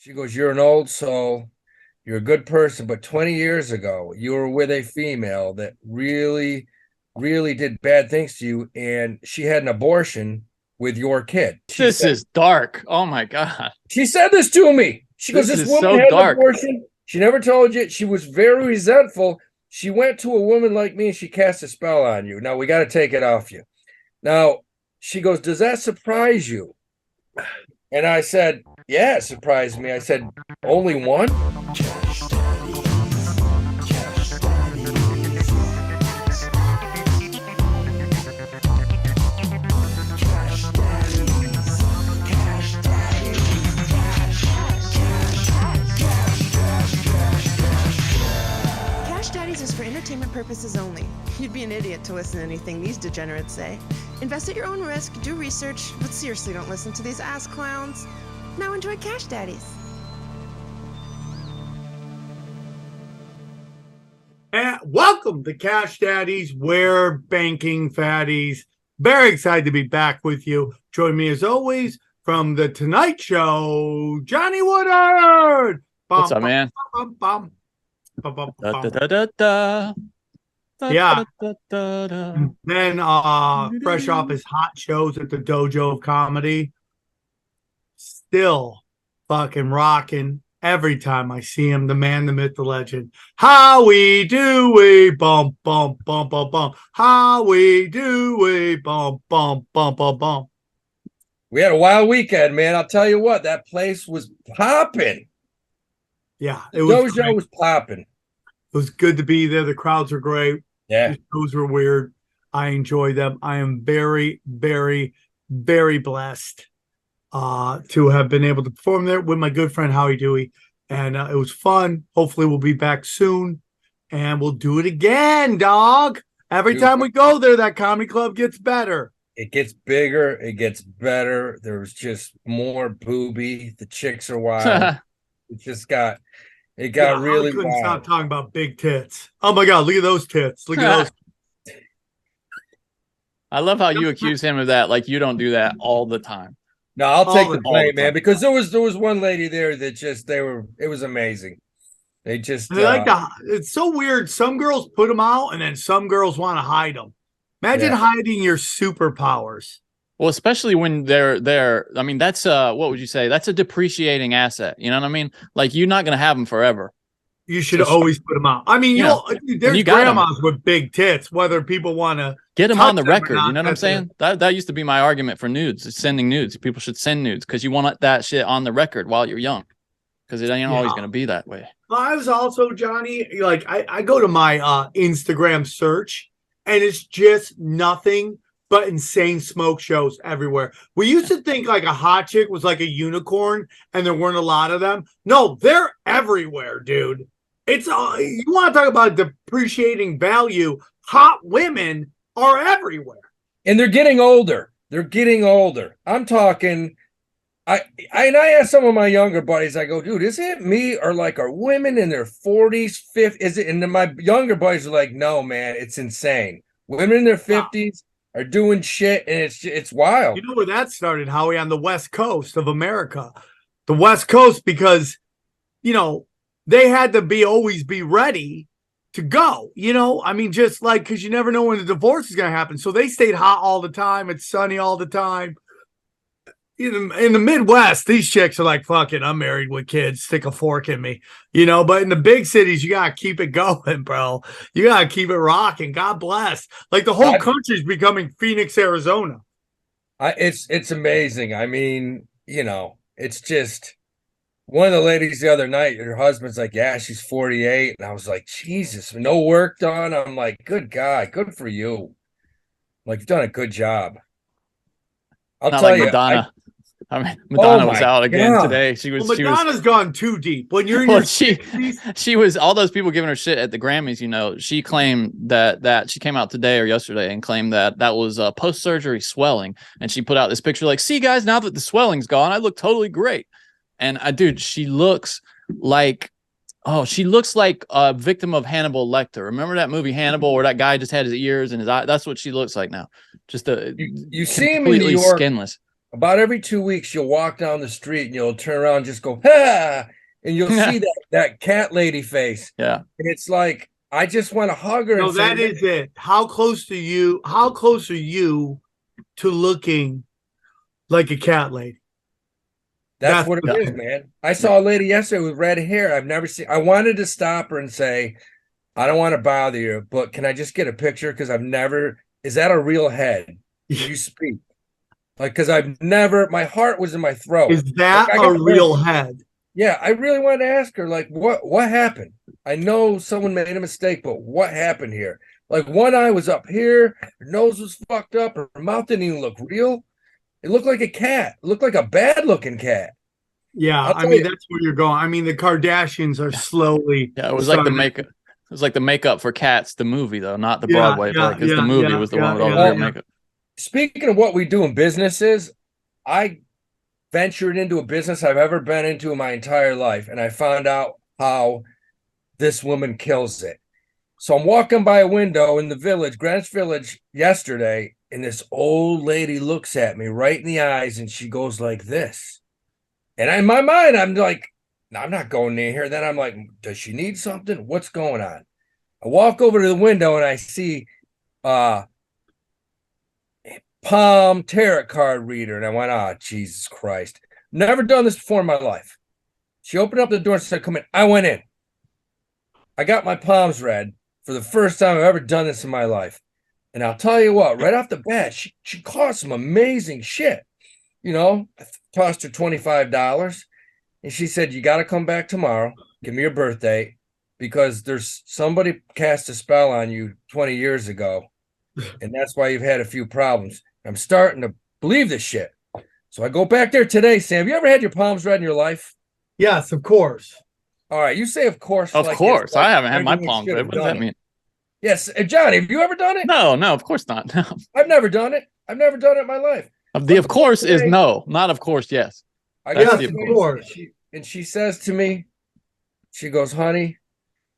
She goes, "You're an old soul. You're a good person, but 20 years ago, you were with a female that really, really did bad things to you, and she had an abortion with your kid." This is dark. Oh my God. She said this to me. She goes, This "This is woman so had an dark. abortion. She never told you. She was very resentful. She went to a woman like me and she cast a spell on you. Now we got to take it off you." Now she goes, "Does that surprise you?" And I said, "Yeah, it surprised me." I said, "Only one?" Daddies is for entertainment purposes only. You'd be an idiot to listen to anything these degenerates say. Invest at your own risk, do research, but seriously don't listen to these ass clowns. Now enjoy Cash Daddies. And welcome to Cash Daddies, we're banking fatties. Very excited to be back with you. Join me as always from the Tonight Show, Johnny Woodard. What's up, man? Yeah. Then fresh off his hot shows at the Dojo of Comedy, still fucking rocking every time I see him. The man, the myth, the legend. Howie Dewey, bump, bump, bump, bump, bump. Howie Dewey, bump, bump, bump, bump, bump. We had a wild weekend, man. I'll tell you what, that place was popping. Yeah, Dojo was popping. It was good to be there. The crowds were great. Yeah. The shows were weird. I enjoyed them. I am very, very, very blessed to have been able to perform there with my good friend Howie Dewey. And it was fun. Hopefully we'll be back soon. And we'll do it again, dog. Every time we go there, that comedy club gets better. It gets bigger. It gets better. There's just more booby. The chicks are wild. It got really I couldn't wild. stop talking about big tits. Oh my God, look at those tits. Look at those. I love how you accuse him of that. Like you don't do that all the time. No, I'll take the all the blame, man, time. because there was one lady there that it was amazing. They just it's so weird. Some girls put them out and then some girls want to hide them. Imagine hiding your superpowers. Well, especially when they're I mean, that's what would you say? That's a depreciating asset. You know what I mean? Like you're not going to have them forever. You should always put them out. I mean, there's grandmas with big tits, whether people want to get them on the record. You know what I'm saying? That used to be my argument for nudes. It's sending nudes. People should send nudes because you want that shit on the record while you're young, because it ain't always going to be that way. I was also, Johnny, like I go to my Instagram search and it's just nothing but insane smoke shows everywhere. We used to think like a hot chick was like a unicorn and there weren't a lot of them. No, they're everywhere, dude. It's you want to talk about depreciating value. Hot women are everywhere. And they're getting older. I'm talking, I asked some of my younger buddies, I go, dude, is it me or like are women in their 40s, 50s? Is it? And then my younger buddies are like, no, man, it's insane. Women in their 50s are doing shit, and it's wild. You know where that started, Howie? On the West Coast of America. The West Coast, because, they had to always be ready to go. I mean, just like, because you never know when the divorce is going to happen. So they stayed hot all the time. It's sunny all the time. In the Midwest, these chicks are like, fuck it, I'm married with kids, stick a fork in me, but in the big cities, you got to keep it going, bro. You got to keep it rocking. God bless. Like the whole country's becoming Phoenix, Arizona. It's amazing. I mean, it's just one of the ladies the other night, her husband's like, yeah, she's 48. And I was like, Jesus, no work done. I'm like, good God, good for you. Like, you've done a good job. I'll Not tell like you. Madonna. Madonna was out again today. Madonna's gone too deep. When you're in your 60s, she was all those people giving her shit at the Grammys. She claimed that she came out today or yesterday and claimed that was post-surgery swelling, and she put out this picture like, see guys, now that the swelling's gone, I look totally great. And dude, she looks like a victim of Hannibal Lecter. Remember that movie Hannibal, where that guy just had his ears and his eye? That's what she looks like now. Just you see him in New York. Skinless. about every 2 weeks, you'll walk down the street and you'll turn around and just go, ha, and you'll see that cat lady face. Yeah. And it's like, I just want to hug her. No, and that say, is it. How close are you to looking like a cat lady? That's what it is, man. I saw a lady yesterday with red hair. I've never seen. I wanted to stop her and say, I don't want to bother you, but can I just get a picture? Because I've never. Is that a real head? Can you speak? Like, because I've never. My heart was in my throat. Is that like, a real head? Yeah, I really wanted to ask her, like, what happened? I know someone made a mistake, but what happened here? Like, one eye was up here, her nose was fucked up, her mouth didn't even look real. It looked like a cat. It looked like a bad-looking cat. Yeah, I mean, that's where you're going. I mean, the Kardashians are slowly. Yeah, it was like the makeup. It was like the makeup for Cats, the movie, though, not the Broadway play, because the movie was the one with all the weird makeup. Speaking of what we do in businesses, I ventured into a business I've ever been into in my entire life, and I found out how this woman kills it. So I'm walking by a window in the village, Greenwich Village, yesterday, and this old lady looks at me right in the eyes, and she goes like this. And in my mind, I'm like, no, I'm not going near here. Then I'm like, does she need something? What's going on? I walk over to the window and I see palm tarot card reader. And I went, oh, Jesus Christ. Never done this before in my life. She opened up the door and said, come in. I went in. I got my palms read for the first time I've ever done this in my life. And I'll tell you what, right off the bat, she caused some amazing shit. You know, I tossed her $25. And she said, you got to come back tomorrow. Give me your birthday, because there's somebody cast a spell on you 20 years ago. And that's why you've had a few problems. I'm starting to believe this shit. So I go back there today. Sam, have you ever had your palms read in your life? Yes, of course. All right. You say, of course. Of course. I haven't had my palms read. What does that mean? Yes. Johnny, have you ever done it? No, of course not. No. I've never done it. I've never done it in my life. Of course is no, not of course, yes. I guess of course. And she says to me, she goes, honey,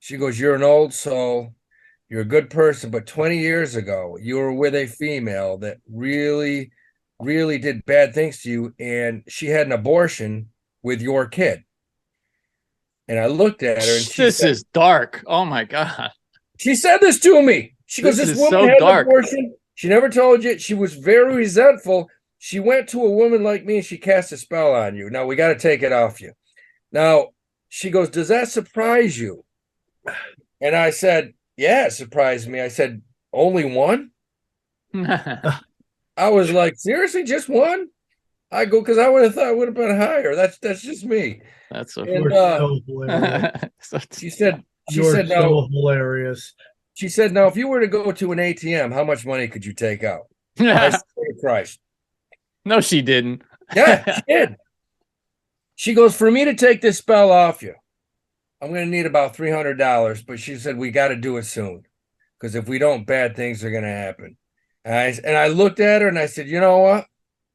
she goes, you're an old soul. You're a good person. But 20 years ago, you were with a female that really, really did bad things to you. And she had an abortion with your kid. And I looked at her and this is dark. Oh my God. She said this to me. She goes, this woman had an abortion. She never told you. She was very resentful. She went to a woman like me and she cast a spell on you. Now we got to take it off you. Now she goes, does that surprise you? And I said, yeah, it surprised me. I said, only one? I was like, seriously, just one? I go, because I would have thought it would have been higher. That's just me. That's so, so hilarious. She said, so hilarious. She said, now, if you were to go to an ATM, how much money could you take out? I said, Christ. No, she didn't. Yeah, she did. She goes, for me to take this spell off you, I'm going to need about $300. But she said, we got to do it soon. Because if we don't, bad things are going to happen. And I looked at her and I said, you know what?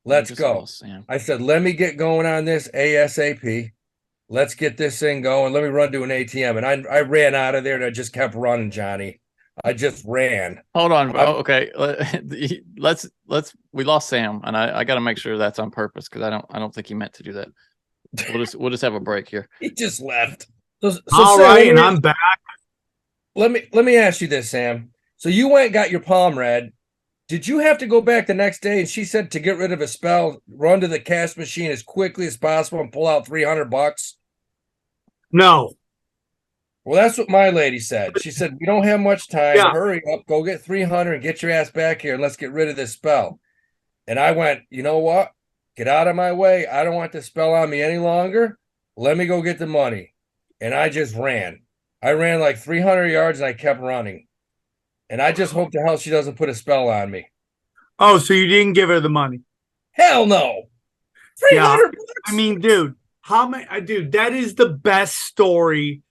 Let's go. I said, let me get going on this ASAP. Let's get this thing going. Let me run to an ATM. And I ran out of there and I just kept running, Johnny. I just ran. Hold on. Okay. Let's we lost Sam, and I got to make sure that's on purpose, because I don't think he meant to do that. We'll just have a break here. He just left. So all Sam, right, and I'm back. Let me ask you this, Sam. So you went and got your palm read. Did you have to go back the next day? And she said to get rid of a spell, run to the cash machine as quickly as possible and pull out $300. No. Well, that's what my lady said. She said, we don't have much time. Yeah. Hurry up, go get 300 and get your ass back here and let's get rid of this spell. And I went, you know what? Get out of my way. I don't want this spell on me any longer. Let me go get the money. And I just ran. I ran like 300 yards and I kept running. And I just hope to hell she doesn't put a spell on me. Oh, so you didn't give her the money? Hell no. $300. I mean, dude, dude, that is the best story.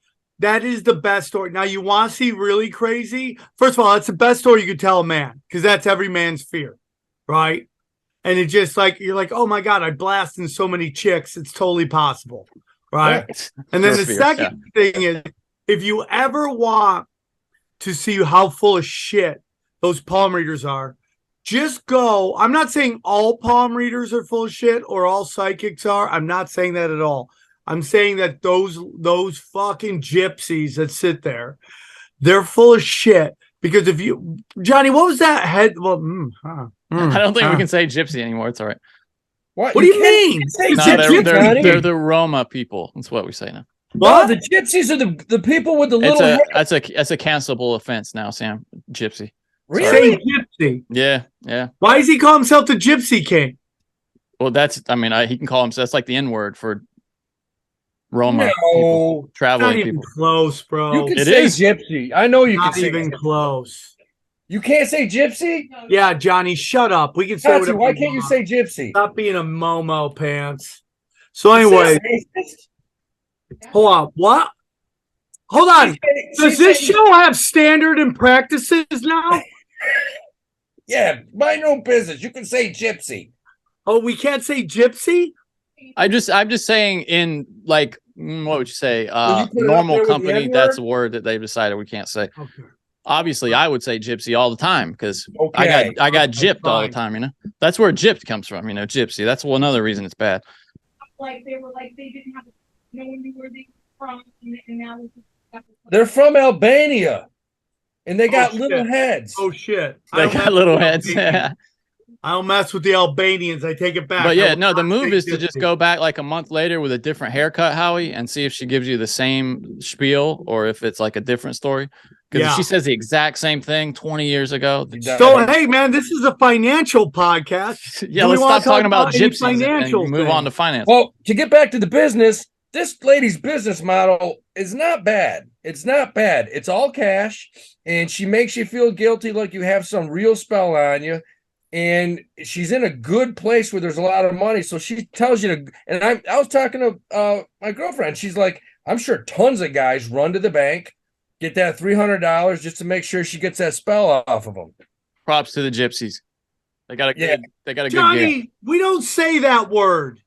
That is the best story. Now, you want to see really crazy? First of all, that's the best story you could tell a man, because that's every man's fear, right? And it's just like, you're like, oh my God, I blasted so many chicks. It's totally possible, right? Yeah. And then the second thing is, if you ever want to see how full of shit those palm readers are, just go. I'm not saying all palm readers are full of shit or all psychics are. I'm not saying that at all. I'm saying that those fucking gypsies that sit there, they're full of shit. Because if you, Johnny, what was that head? Well, I don't think we can say gypsy anymore. It's all right. What do you mean? No, they're the Roma people. That's what we say now. Well, the gypsies are the people with the little hair. That's a cancelable offense now, Sam. Gypsy. Really? Say gypsy. Yeah. Why does he call himself the Gypsy King? Well, he can call himself. That's like the N-word for Roma people, traveling not even people. Close, bro. You can say gypsy. I know you not can say even gypsy. Close. You can't say gypsy? Yeah, Johnny, shut up. We can say Patsy, whatever. why can't you say gypsy? Stop being a Momo pants. So anyway, hold on. What? Hold on. Does this show have standard and practices now? Yeah, mind your own business. You can say gypsy. Oh, we can't say gypsy? I'm just saying in like what would you say? you put it up Normal there with the company, N-word? that's a word that they've decided we can't say. Okay. Obviously, I would say gypsy all the time because Okay. I got gypped all the fine. time, That's where gypped comes from, gypsy. That's another reason it's bad. Like they didn't have no one knew where they were from, and now They're from Albania. And they got shit. little heads. Oh shit. They got little heads. I don't mess with the Albanians. I take it back. But I yeah, will no, the not move say is to just gypsy. go back like a month later with a different haircut, Howie, and see if she gives you the same spiel or if it's like a different story. Because if she says the exact same thing 20 years ago. So, hey, man, this is a financial podcast. Yeah, let's stop talking about any gypsies and move on to finance. Well, to get back to the business, this lady's business model is not bad. It's not bad. It's all cash, and she makes you feel guilty like you have some real spell on you. And she's in a good place where there's a lot of money. So she tells you to, and I was talking to my girlfriend. She's like, I'm sure tons of guys run to the bank, get that $300 just to make sure she gets that spell off of them. Props to the gypsies. They got a good Johnny, game. we don't say that word.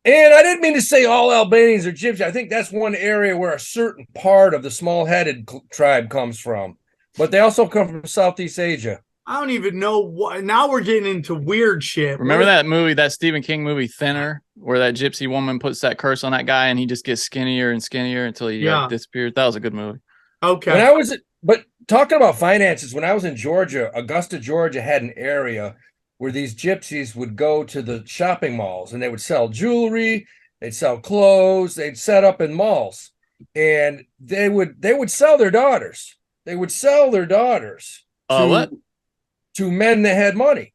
And I didn't mean to say all Albanians are gypsies. I think that's one area where a certain part of the small-headed tribe comes from. But they also come from Southeast Asia. I don't even know what. Now we're getting into weird shit. Remember that movie, that Stephen King movie, Thinner, where that gypsy woman puts that curse on that guy and he just gets skinnier and skinnier until he disappears? That was a good movie. Okay. But talking about finances, when I was in Georgia, Augusta, Georgia had an area where these gypsies would go to the shopping malls and they would sell jewelry, they'd sell clothes, they'd set up in malls, and they would sell their daughters. They would sell their daughters to men that had money.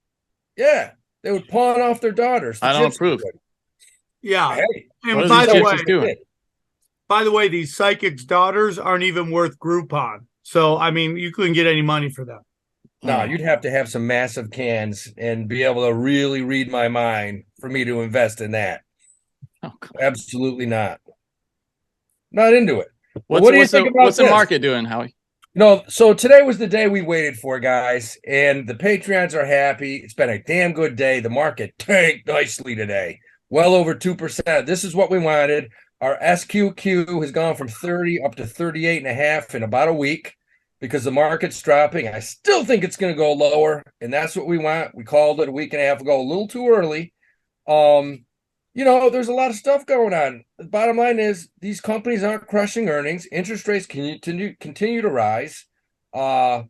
Yeah, they would pawn off their daughters. I don't approve. Yeah. Hey, and by the way, these psychics' daughters aren't even worth Groupon. So, I mean, you couldn't get any money for them. No, you'd have to have some massive cans and be able to really read my mind for me to invest in that. Oh, absolutely not. Not into it. What do you think about what's the market doing, Howie? So today was the day we waited for, guys, and the Patreons are happy. It's been a damn good day. The market tanked nicely today. Well over 2%. This is what we wanted. Our SQQ has gone from 30 up to 38.5 in about a week because the market's dropping. I still think it's going to go lower, and that's what we want. We called it a week and a half ago, a little too early. There's a lot of stuff going on. The bottom line is these companies aren't crushing earnings. Interest rates continue to rise. Bond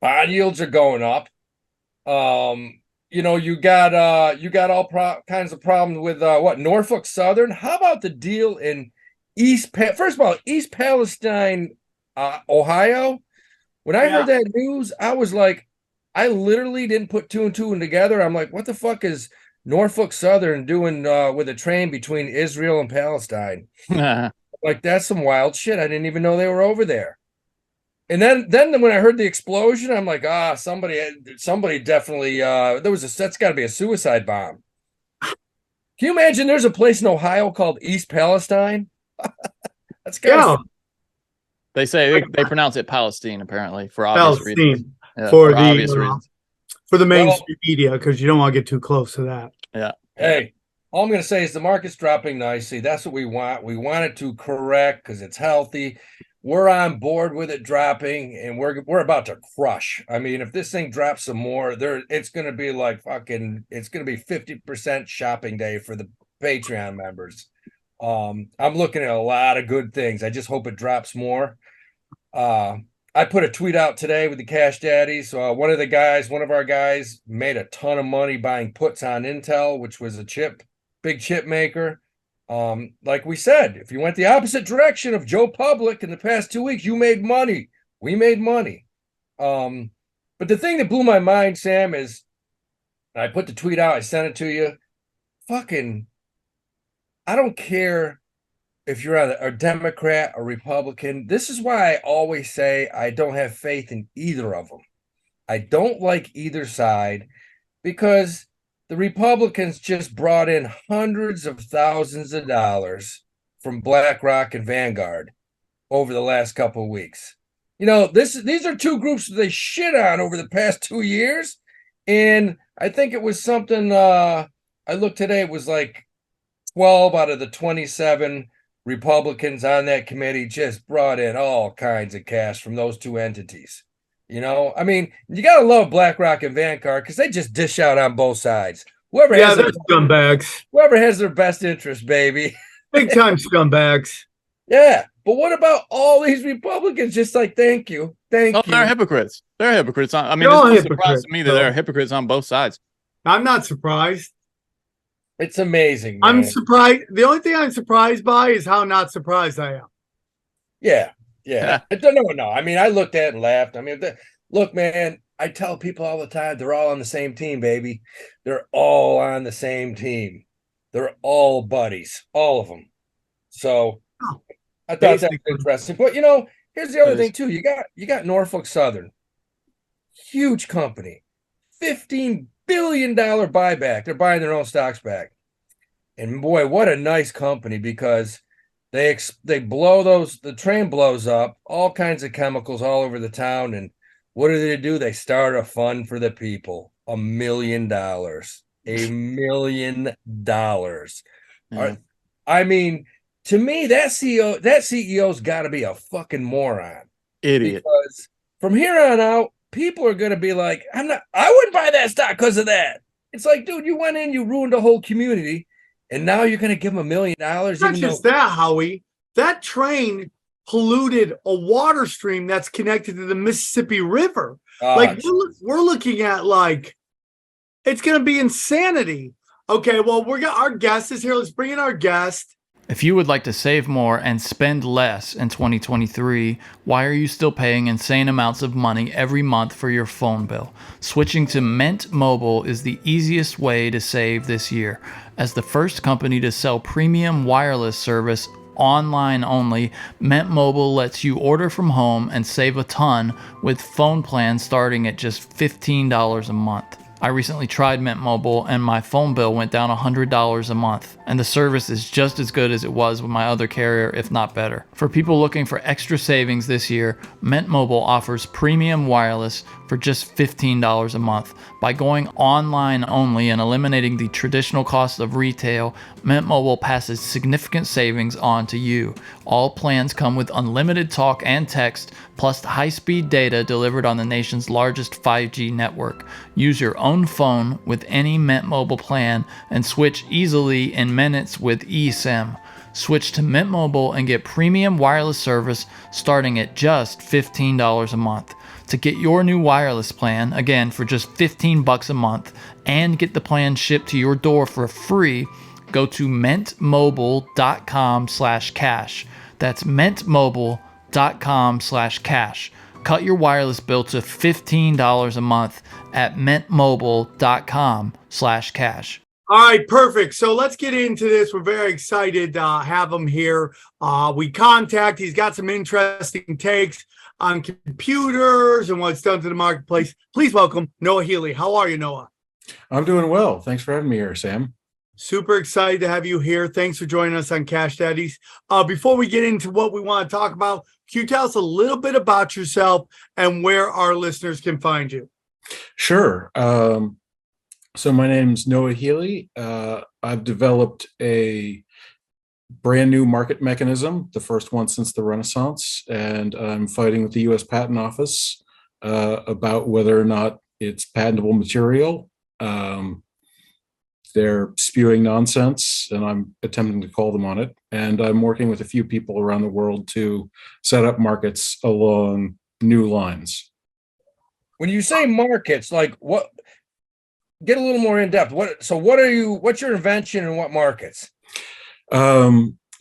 yields are going up. You got all kinds of problems with Norfolk Southern. How about the deal in East Palestine, Ohio? When I heard that news, I was like, I literally didn't put two and two together. I'm like, what the fuck is Norfolk Southern doing with a train between Israel and Palestine? Like, that's some wild shit. I didn't even know they were over there. And then when I heard the explosion, I'm like, somebody definitely that's got to be a suicide bomb. Can you imagine there's a place in Ohio called East Palestine? That's kind of They say they pronounce it Palestine, apparently, for obvious reasons. Yeah, for obvious reasons. For the mainstream media, because you don't want to get too close to that. Yeah. Hey, all I'm going to say is the market's dropping nicely. That's what we want. We want it to correct because it's healthy. we're on board with it dropping, and we're about to crush. I mean, if this thing drops some more, it's gonna be like fucking. It's gonna be 50% shopping day for the Patreon members. I'm looking at a lot of good things. I just hope it drops more. Uh, I put a tweet out today with the Cash Daddies. One of our guys made a ton of money buying puts on Intel, which was big chip maker. Like we said, if you went the opposite direction of Joe Public in the past 2 weeks, you made money. We made money. But the thing that blew my mind, Sam, is I put the tweet out, I sent it to you. Fucking, I don't care if you're a Democrat or Republican. This is why I always say I don't have faith in either of them. I don't like either side because the Republicans just brought in hundreds of thousands of dollars from BlackRock and Vanguard over the last couple of weeks. You know, these are two groups that they shit on over the past 2 years. And I think it was something I looked today, it was like 12 out of the 27 Republicans on that committee just brought in all kinds of cash from those two entities. You know, I mean, you got to love BlackRock and Vanguard because they just dish out on both sides. They're scumbags. Whoever has their best interest, baby. Big time scumbags. Yeah. But what about all these Republicans just like, thank you. Thank you. They're hypocrites. They're hypocrites. I mean, They're it's no surprise to me that they're hypocrites on both sides. I'm not surprised. It's amazing, man. I'm surprised. The only thing I'm surprised by is how not surprised I am. Yeah. No. I mean, I looked at it and laughed. I mean, look, man, I tell people all the time, they're all on the same team, baby. They're all on the same team. They're all buddies, all of them. So I thought that was interesting. But, you know, here's the other thing, too. You got Norfolk Southern. Huge company. $15 billion buyback. They're buying their own stocks back. And, boy, what a nice company because they blow the train blows up, all kinds of chemicals all over the town. And what do? They start a fund for the people. $1 million. $1 million. Yeah. I mean, to me, that CEO's got to be a fucking moron. Idiot. Because from here on out, people are going to be like, I wouldn't buy that stock because of that. It's like, dude, you went in, you ruined a whole community. And now you're going to give them $1 million. Not just that, Howie. That train polluted a water stream that's connected to the Mississippi River. We're looking at it's going to be insanity. Okay, well, our guest is here. Let's bring in our guest. If you would like to save more and spend less in 2023, why are you still paying insane amounts of money every month for your phone bill? Switching to Mint Mobile is the easiest way to save this year. As the first company to sell premium wireless service online only, Mint Mobile lets you order from home and save a ton with phone plans starting at just $15 a month. I recently tried Mint Mobile and my phone bill went down $100 a month, and the service is just as good as it was with my other carrier, if not better. For people looking for extra savings this year, Mint Mobile offers premium wireless for just $15 a month. By going online only and eliminating the traditional cost of retail, Mint Mobile passes significant savings on to you. All plans come with unlimited talk and text, plus high-speed data delivered on the nation's largest 5G network. Use your own phone with any Mint Mobile plan and switch easily in minutes with eSIM. Switch to Mint Mobile and get premium wireless service starting at just $15 a month. To get your new wireless plan, again for just $15 a month, and get the plan shipped to your door for free, go to mentmobile.com/cash. That's mentmobile.com/cash. Cut your wireless bill to $15 a month at mentmobile.com/cash. All right, perfect. So let's get into this. We're very excited to have him here. He's got some interesting takes on computers and what's done to the marketplace. Please welcome Noah Healy. How are you, Noah? I'm doing well. Thanks for having me here, Sam. Super excited to have you here. Thanks for joining us on Cash Daddies. Before we get into what we want to talk about, can you tell us a little bit about yourself and where our listeners can find you? Sure. So my name's Noah Healy. I've developed a brand new market mechanism, the first one since the Renaissance, and I'm fighting with the U.S. Patent Office about whether or not it's patentable material. They're spewing nonsense, and I'm attempting to call them on it. And I'm working with a few people around the world to set up markets along new lines. When you say markets, like what? Get a little more in depth. What's your invention and what markets?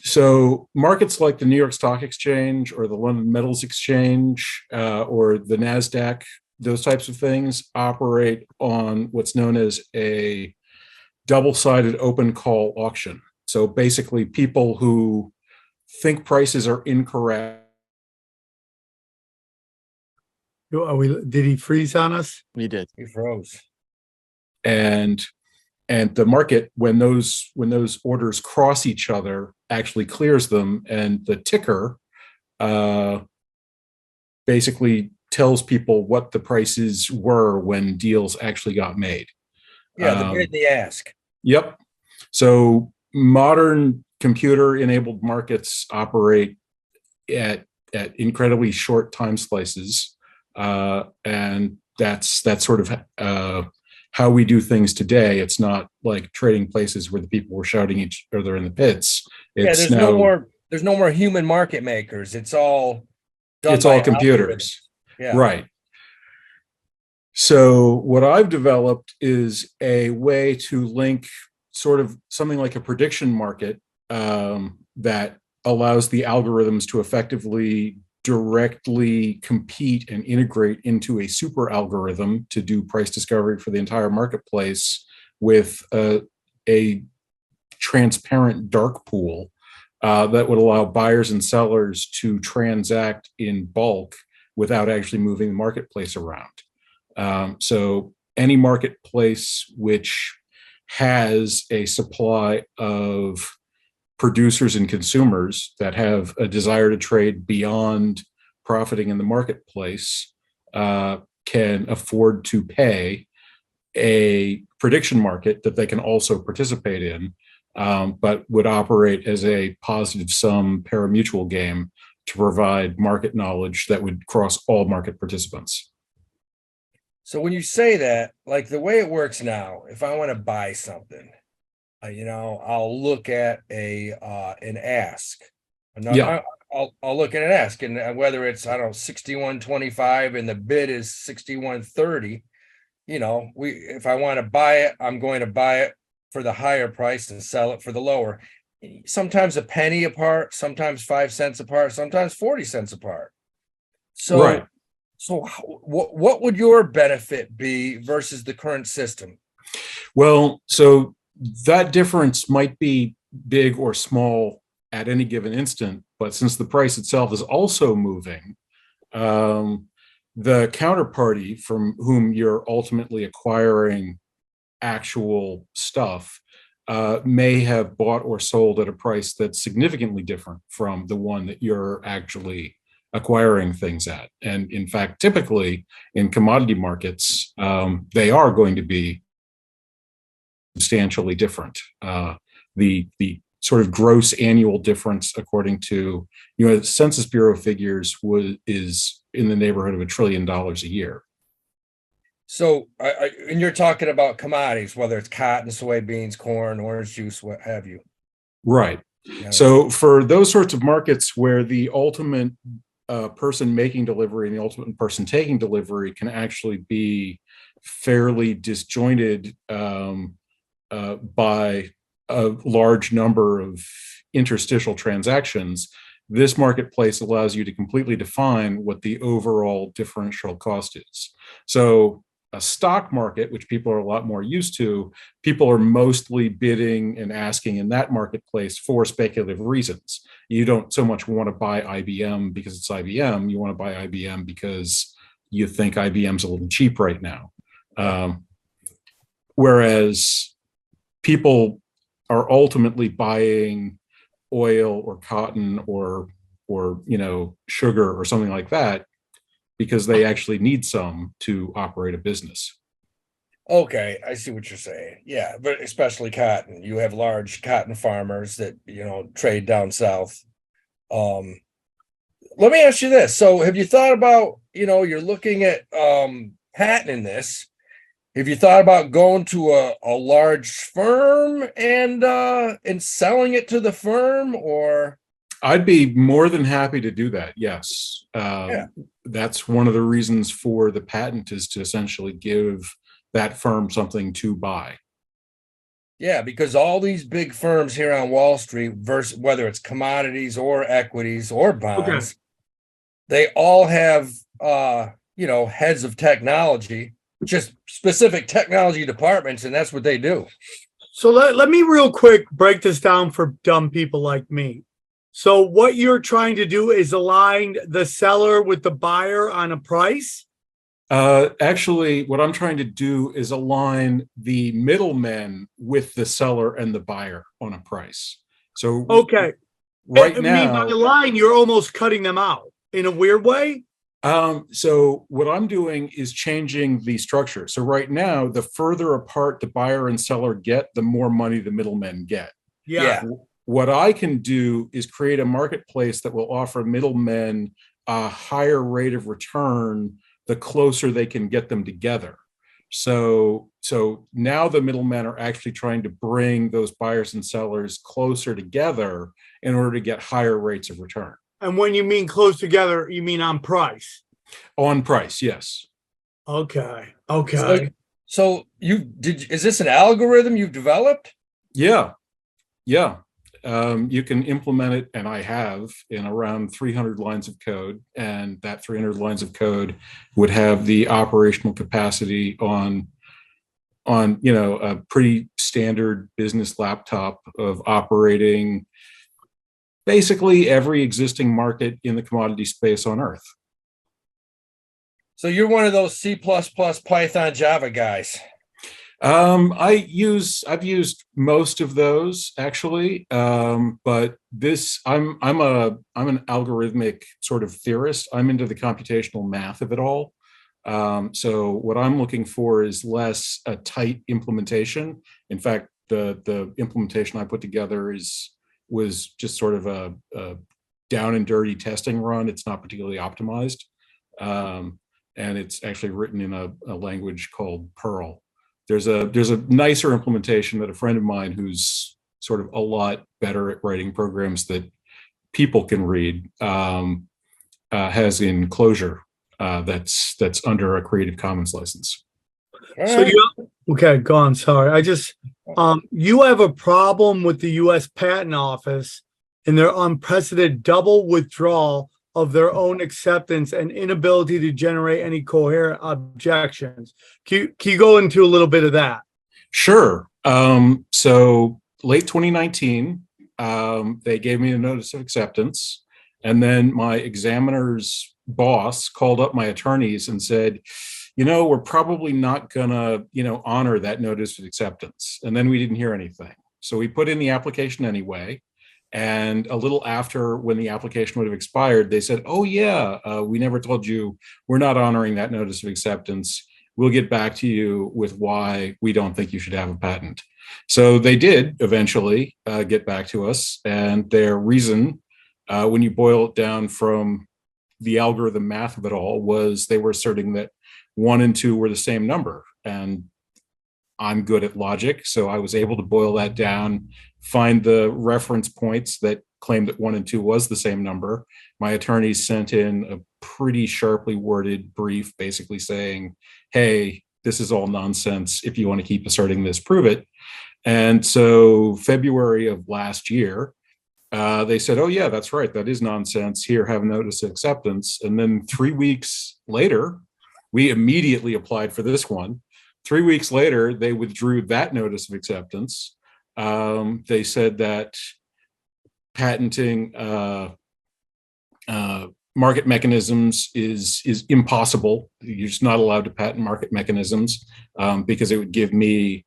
So markets like the New York Stock Exchange or the London Metals Exchange or the NASDAQ, those types of things operate on what's known as a double-sided open call auction. So basically people who think prices are incorrect. Did he freeze on us? We did. He froze. And the market, when those orders cross each other, actually clears them, and the ticker basically tells people what the prices were when deals actually got made. Yeah, the bid and the ask. Yep. So modern computer-enabled markets operate at incredibly short time slices, and that's sort of how we do things today. It's not like trading places where the people were shouting each other in the pits. There's no more human market makers. It's all computers. Yeah. Right. So what I've developed is a way to link sort of something like a prediction market that allows the algorithms to effectively directly compete and integrate into a super algorithm to do price discovery for the entire marketplace with a transparent dark pool that would allow buyers and sellers to transact in bulk without actually moving the marketplace around. So any marketplace which has a supply of producers and consumers that have a desire to trade beyond profiting in the marketplace can afford to pay a prediction market that they can also participate in, but would operate as a positive sum parimutuel game to provide market knowledge that would cross all market participants. So when you say that, like the way it works now, if I want to buy something, I'll look at an ask. I'll look at an ask, and whether it's 61.25 and the bid is 61.30, if I want to buy it, I'm going to buy it for the higher price and sell it for the lower. Sometimes a penny apart, sometimes 5 cents apart, sometimes 40 cents apart. So, right. So what would your benefit be versus the current system? Well, so that difference might be big or small at any given instant, but since the price itself is also moving, the counterparty from whom you're ultimately acquiring actual stuff may have bought or sold at a price that's significantly different from the one that you're actually acquiring things at. And in fact, typically in commodity markets, they are going to be substantially different. The sort of gross annual difference, according to Census Bureau figures, is in the neighborhood of $1 trillion a year. So, and you're talking about commodities, whether it's cotton, soybeans, corn, orange juice, what have you. Right. Yeah. So for those sorts of markets where the ultimate person making delivery and the ultimate person taking delivery can actually be fairly disjointed by a large number of interstitial transactions, this marketplace allows you to completely define what the overall differential cost is. So a stock market, which people are a lot more used to, people are mostly bidding and asking in that marketplace for speculative reasons. You don't so much want to buy IBM because it's IBM. You want to buy IBM because you think IBM's a little cheap right now. Whereas people are ultimately buying oil or cotton or sugar or something like that because they actually need some to operate a business. Okay, I see what you're saying. Yeah, but especially cotton. You have large cotton farmers that, trade down south. Um, Let me ask you this. So have you thought about, you're looking at patenting this. Have you thought about going to a large firm and selling it to the firm, or I'd be more than happy to do that. Yes. yeah. That's one of the reasons for the patent, is to essentially give that firm something to buy. Yeah, because all these big firms here on Wall Street, versus whether it's commodities or equities or Okay. bonds, they all have heads of technology, just specific technology departments, and that's what they do. So let me real quick break this down for dumb people like me. So what you're trying to do is align the seller with the buyer on a price? Actually, what I'm trying to do is align the middlemen with the seller and the buyer on a price. So Okay. right I mean, by now, line, you're almost cutting them out in a weird way. so what I'm doing is changing the structure. So right now, the further apart the buyer and seller get, the more money the middlemen get. Yeah. What I can do is create a marketplace that will offer middlemen a higher rate of return the closer they can get them together. So now the middlemen are actually trying to bring those buyers and sellers closer together in order to get higher rates of return. And when you mean close together, you mean on price. On price, yes. Okay. Okay. So is this an algorithm you've developed? Yeah. You can implement it, and I have, in around 300 lines of code, and that 300 lines of code would have the operational capacity on a pretty standard business laptop of operating basically every existing market in the commodity space on Earth. So you're one of those C++, Python, Java guys. I've used most of those actually, but I'm an algorithmic sort of theorist. I'm into the computational math of it all. So what I'm looking for is less a tight implementation. In fact, the implementation I put together was just sort of a down and dirty testing run. It's not particularly optimized, and it's actually written in a language called Perl. There's a nicer implementation that a friend of mine, who's sort of a lot better at writing programs that people can read, has in Clojure, that's under a Creative Commons license. So okay, go on. Sorry. You have a problem with the U.S. Patent Office and their unprecedented double withdrawal of their own acceptance and inability to generate any coherent objections. Can you go into a little bit of that? Sure. So late 2019, they gave me a notice of acceptance, and then my examiner's boss called up my attorneys and said, we're probably not gonna, honor that notice of acceptance. And then we didn't hear anything. So we put in the application anyway. And a little after, when the application would have expired, they said, oh yeah, we never told you, we're not honoring that notice of acceptance. We'll get back to you with why we don't think you should have a patent. So they did eventually get back to us. And their reason, when you boil it down from the algorithm math of it all, was they were asserting that 1 and 2 were the same number. And I'm good at logic, so I was able to boil that down, find the reference points that claimed that 1 and 2 was the same number. My attorneys sent in a pretty sharply worded brief basically saying, hey, this is all nonsense. If you want to keep asserting this, prove it. And so February of last year, they said, oh yeah, that's right, that is nonsense. Here, have a notice of acceptance. And then 3 weeks later, we immediately applied for this one. 3 weeks later, they withdrew that notice of acceptance. They said that patenting market mechanisms is impossible. You're just not allowed to patent market mechanisms because it would give me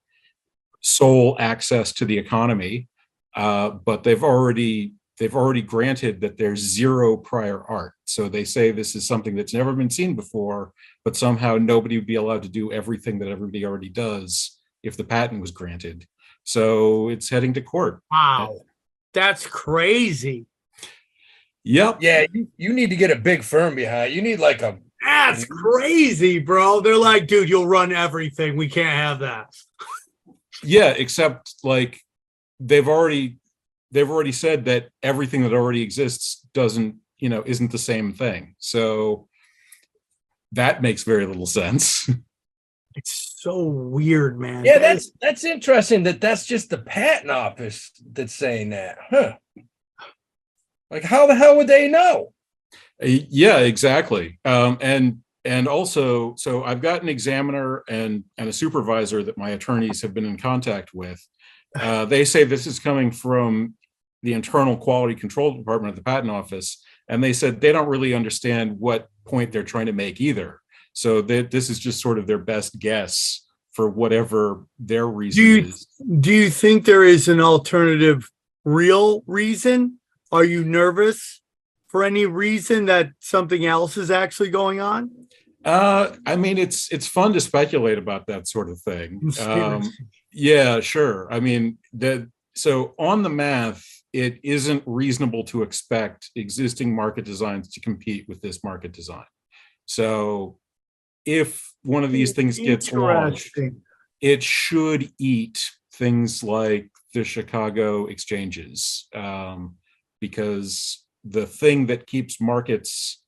sole access to the economy. But they've already they've already granted that there's zero prior art. So they say this is something that's never been seen before, but somehow nobody would be allowed to do everything that everybody already does if the patent was granted. So it's heading to court. Wow. That's crazy. Yep. Yeah, you need to get a big firm behind. You need like a. That's crazy, bro. They're like, dude, you'll run everything. We can't have that. Yeah, except like they've already said that everything that already exists isn't the same thing. So that makes very little sense. It's so weird, man. Yeah, that's interesting that's just the patent office that's saying that. Huh. Like, how the hell would they know? Yeah, exactly. And also, so I've got an examiner and a supervisor that my attorneys have been in contact with. They say this is coming from the internal quality control department of the patent office, and they said they don't really understand what point they're trying to make either. So this is just sort of their best guess for whatever their reason is. Do you think there is an alternative real reason? Are you nervous for any reason that something else is actually going on? I mean, it's fun to speculate about that sort of thing. Yeah, sure. I mean, so on the math, it isn't reasonable to expect existing market designs to compete with this market design. So if one of these things gets launched, it should eat things like the Chicago exchanges, because the thing that keeps markets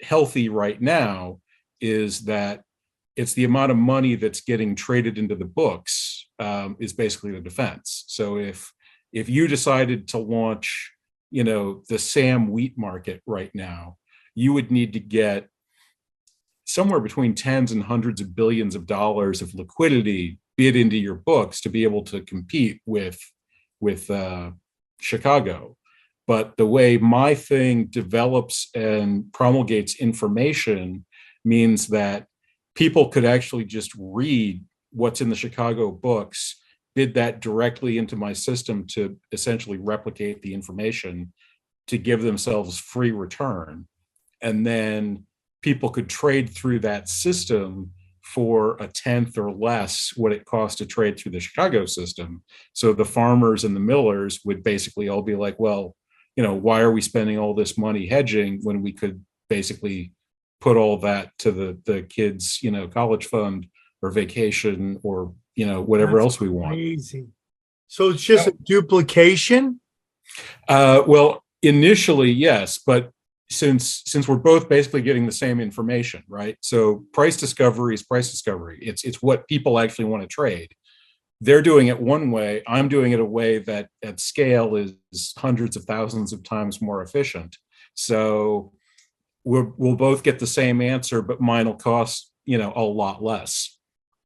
healthy right now is that it's the amount of money that's getting traded into the books, is basically the defense. So if you decided to launch, the SAM wheat market right now, you would need to get somewhere between tens and hundreds of billions of dollars of liquidity bid into your books to be able to compete with Chicago. But the way my thing develops and promulgates information means that people could actually just read what's in the Chicago books, bid that directly into my system to essentially replicate the information to give themselves free return. And then people could trade through that system for a tenth or less what it costs to trade through the Chicago system. So the farmers and the millers would basically all be like, well, why are we spending all this money hedging when we could basically put all that to the kids, college fund or vacation or, whatever else we want. Crazy. So it's just a duplication? Well, initially, yes, but since we're both basically getting the same information, right? So price discovery is price discovery. It's what people actually want to trade. They're doing it one way. I'm doing it a way that at scale is hundreds of thousands of times more efficient. So we'll both get the same answer, but mine will cost, a lot less.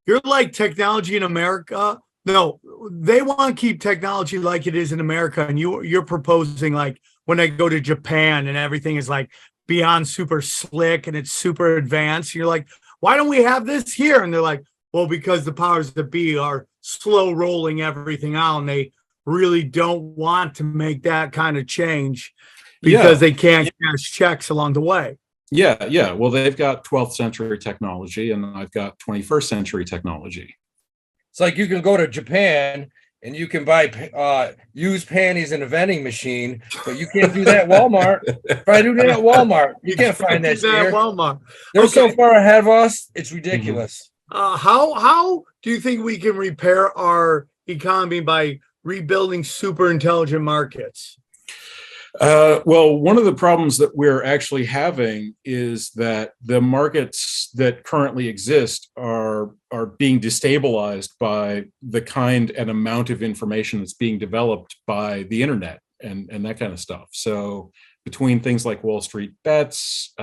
You're like technology in America. No, they want to keep technology like it is in America. And you're proposing like when I go to Japan and everything is like beyond super slick and it's super advanced. You're like, why don't we have this here? And they're like, well, because the powers that be are slow rolling everything out and they really don't want to make that kind of change because they can't cash checks along the way. Yeah. Well, they've got 12th century technology and I've got 21st century technology. It's like you can go to Japan and you can buy used panties in a vending machine, but you can't do that at Walmart. If I do that at Walmart, you can't find that here. Walmart. They're so far ahead of us, it's ridiculous. How do you think we can repair our economy by rebuilding super intelligent markets? Well, one of the problems that we're actually having is that the markets that currently exist are being destabilized by the kind and amount of information that's being developed by the internet and that kind of stuff. So between things like Wall Street bets,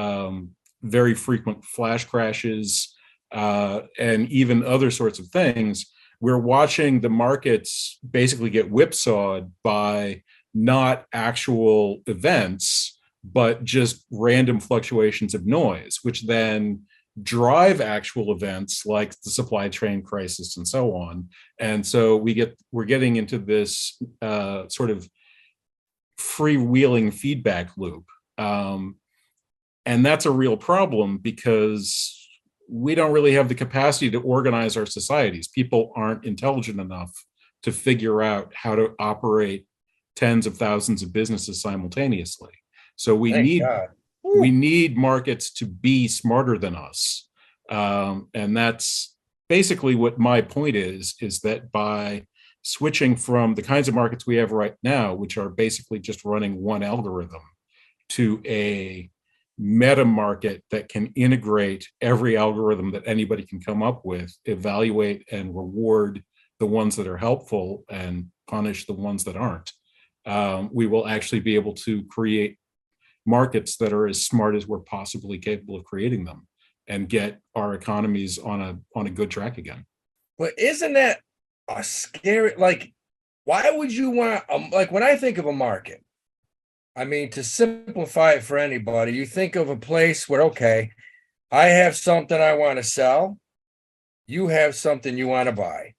very frequent flash crashes, and even other sorts of things, we're watching the markets basically get whipsawed by not actual events, but just random fluctuations of noise, which then drive actual events like the supply chain crisis and so on. And so we're getting into this sort of freewheeling feedback loop. And that's a real problem because we don't really have the capacity to organize our societies. People aren't intelligent enough to figure out how to operate tens of thousands of businesses simultaneously. So we Thank need God. we need markets to be smarter than us. And that's basically what my point is that by switching from the kinds of markets we have right now, which are basically just running one algorithm, to a meta market that can integrate every algorithm that anybody can come up with, evaluate and reward the ones that are helpful and punish the ones that aren't, we will actually be able to create markets that are as smart as we're possibly capable of creating them and get our economies on a good track again. But isn't that a scary, like, why would you want, like, when I think of a market, I mean, to simplify it for anybody, you think of a place where, okay, I have something I want to sell, you have something you want to buy.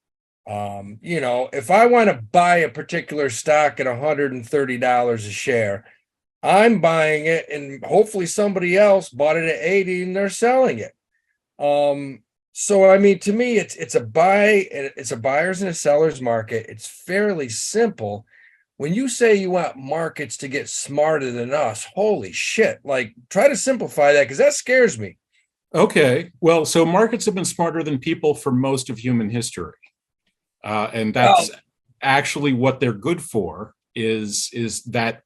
If I want to buy a particular stock at $130 a share, I'm buying it, and hopefully somebody else bought it at 80 and they're selling it. So I mean, to me, it's a buyer's and a seller's market. It's fairly simple. When you say you want markets to get smarter than us, holy shit! Like, try to simplify that, because that scares me. Okay, well, so markets have been smarter than people for most of human history, and that's actually what they're good for. Is that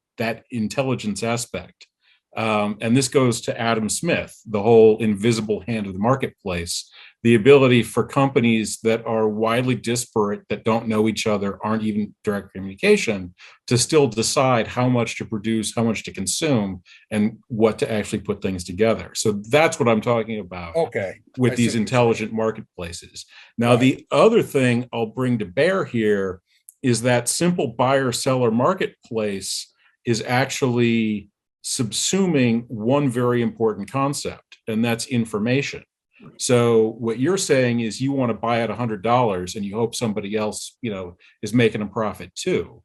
intelligence aspect. And this goes to Adam Smith, the whole invisible hand of the marketplace, the ability for companies that are widely disparate, that don't know each other, aren't even direct communication, to still decide how much to produce, how much to consume, and what to actually put things together. So that's what I'm talking about. Okay. With these intelligent marketplaces. Now, the other thing I'll bring to bear here is that simple buyer-seller marketplace is actually subsuming one very important concept, and that's information. So what you're saying is you want to buy at $100 and you hope somebody else, is making a profit too.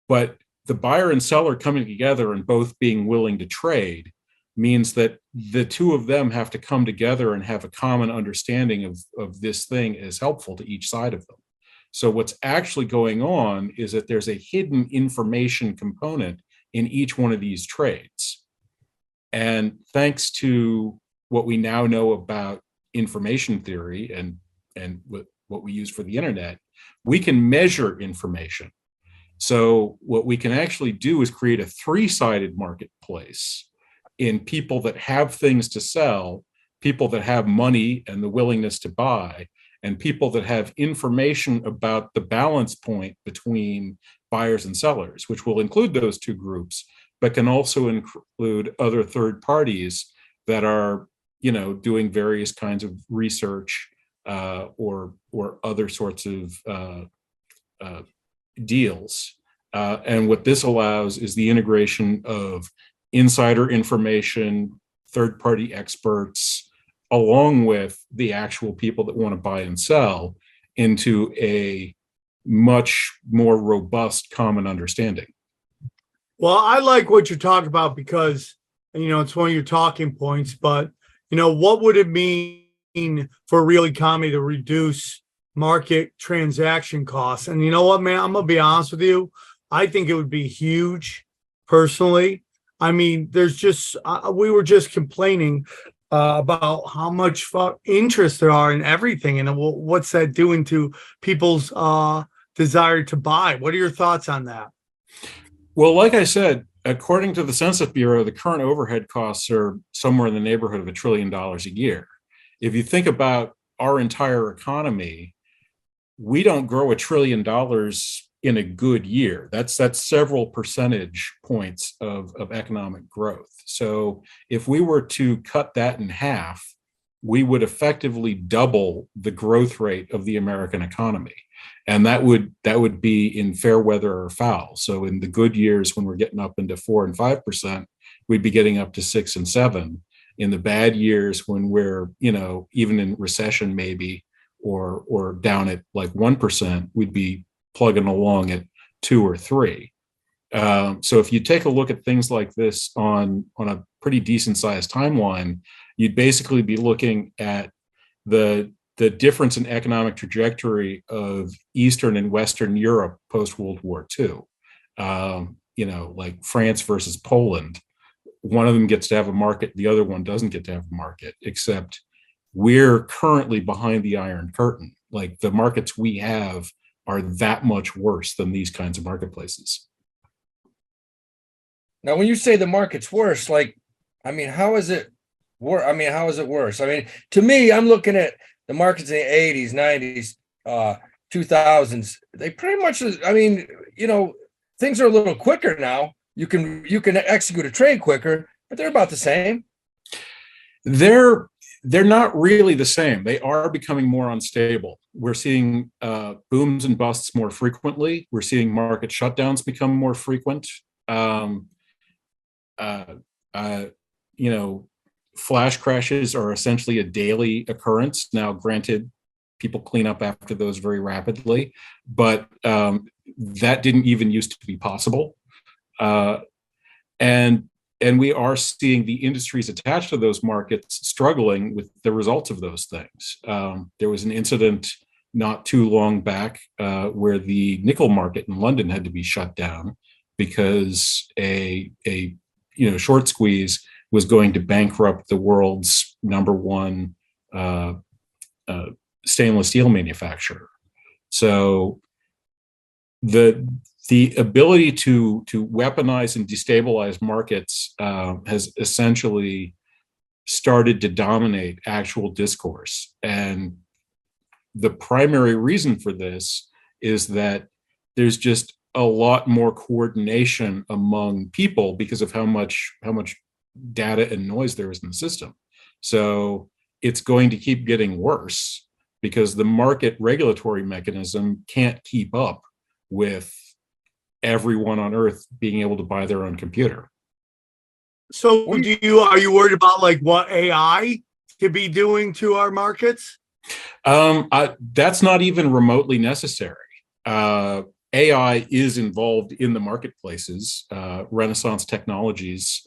But the buyer and seller coming together and both being willing to trade means that the two of them have to come together and have a common understanding of this thing as helpful to each side of them. So what's actually going on is that there's a hidden information component in each one of these trades. And thanks to what we now know about information theory and what we use for the internet, we can measure information. So what we can actually do is create a three-sided marketplace in people that have things to sell, people that have money and the willingness to buy, and people that have information about the balance point between buyers and sellers, which will include those two groups, but can also include other third parties that are, doing various kinds of research or other sorts of deals. And what this allows is the integration of insider information, third-party experts, along with the actual people that want to buy and sell, into a much more robust common understanding. Well, I like what you're talking about because, it's one of your talking points, but, what would it mean for a real economy to reduce market transaction costs? And you know what, man, I'm going to be honest with you. I think it would be huge personally. I mean, there's just, we were just complaining about how much interest there are in everything. And what's that doing to people's desire to buy? What are your thoughts on that? Well, like I said, according to the Census Bureau, the current overhead costs are somewhere in the neighborhood of $1 trillion a year. If you think about our entire economy, we don't grow $1 trillion in a good year. That's several percentage points of economic growth. So if we were to cut that in half, we would effectively double the growth rate of the American economy. And that would be in fair weather or foul. So in the good years, when we're getting up into 4 and 5%, we'd be getting up to 6 and 7. In the bad years, when we're, even in recession maybe, or down at like 1%, we'd be plugging along at 2 or 3. So if you take a look at things like this on a pretty decent sized timeline, you'd basically be looking at the difference in economic trajectory of Eastern and Western Europe post World War II. Like France versus Poland. One of them gets to have a market, the other one doesn't get to have a market, except we're currently behind the Iron Curtain. Like the markets we have are that much worse than these kinds of marketplaces. Now, when you say the market's worse, how is it worse? How is it worse? To me, I'm looking at the markets in the 80s, 90s, 2000s. They pretty much, things are a little quicker now. You can execute a trade quicker, but they're about the same. They're not really the same. They are becoming more unstable. We're seeing booms and busts more frequently. We're seeing market shutdowns become more frequent. Flash crashes are essentially a daily occurrence. Now, granted, people clean up after those very rapidly, but that didn't even used to be possible. And we are seeing the industries attached to those markets struggling with the results of those things. There was an incident not too long back where the nickel market in London had to be shut down because a short squeeze was going to bankrupt the world's #1 stainless steel manufacturer. So the ability to weaponize and destabilize markets has essentially started to dominate actual discourse. And the primary reason for this is that there's just a lot more coordination among people because of how much data and noise there is in the system. So it's going to keep getting worse because the market regulatory mechanism can't keep up with everyone on Earth being able to buy their own computer. So are you worried about like what AI could be doing to our markets? That's not even remotely necessary. AI is involved in the marketplaces. Renaissance Technologies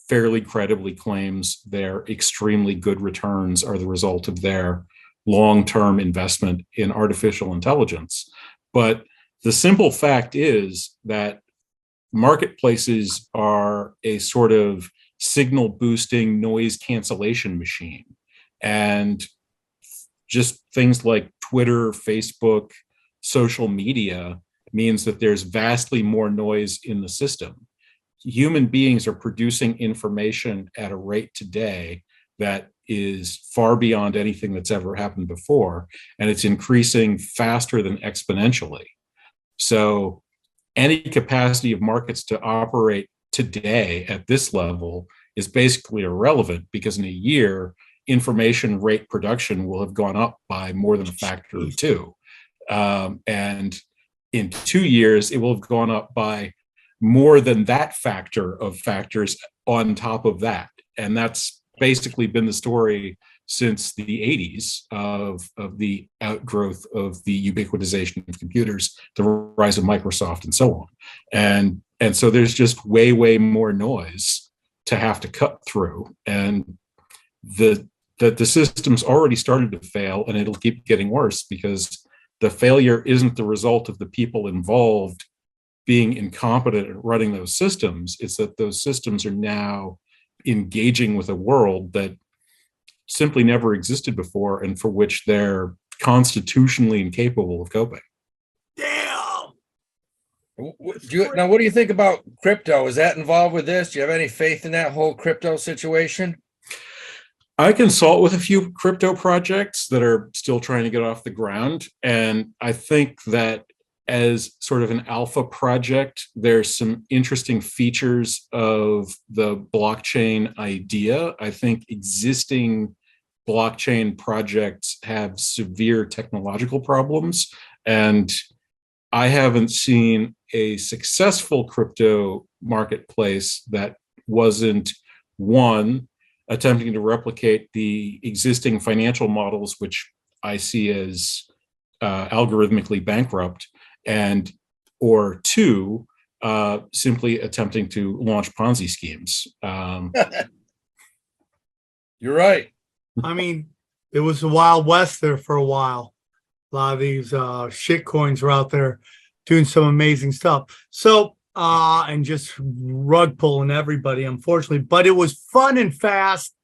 fairly credibly claims their extremely good returns are the result of their long-term investment in artificial intelligence. But the simple fact is that marketplaces are a sort of signal boosting noise cancellation machine. And just things like Twitter, Facebook, social media means that there's vastly more noise in the system. Human beings are producing information at a rate today that is far beyond anything that's ever happened before, and it's increasing faster than exponentially. So any capacity of markets to operate today at this level is basically irrelevant because in a year, information rate production will have gone up by more than a factor of 2. And in 2 years, it will have gone up by more than that factor of factors on top of that. And that's basically been the story since the 80s of the outgrowth of the ubiquitization of computers, the rise of Microsoft, and so on. And so there's just way more noise to have to cut through. And the system's already started to fail, and it'll keep getting worse because the failure isn't the result of the people involved being incompetent at running those systems. It's that those systems are now engaging with a world that simply never existed before and for which they're constitutionally incapable of coping. Damn. Now, what do you think about crypto? Is that involved with this? Do you have any faith in that whole crypto situation? I consult with a few crypto projects that are still trying to get off the ground. And I think that as sort of an alpha project, there's some interesting features of the blockchain idea. I think existing blockchain projects have severe technological problems, and I haven't seen a successful crypto marketplace that wasn't, one, attempting to replicate the existing financial models, which I see as algorithmically bankrupt, or two, simply attempting to launch Ponzi schemes. You're right. I mean, it was the Wild West there for a while. A lot of these shit coins were out there doing some amazing stuff. So, and just rug pulling everybody, unfortunately. But it was fun and fast.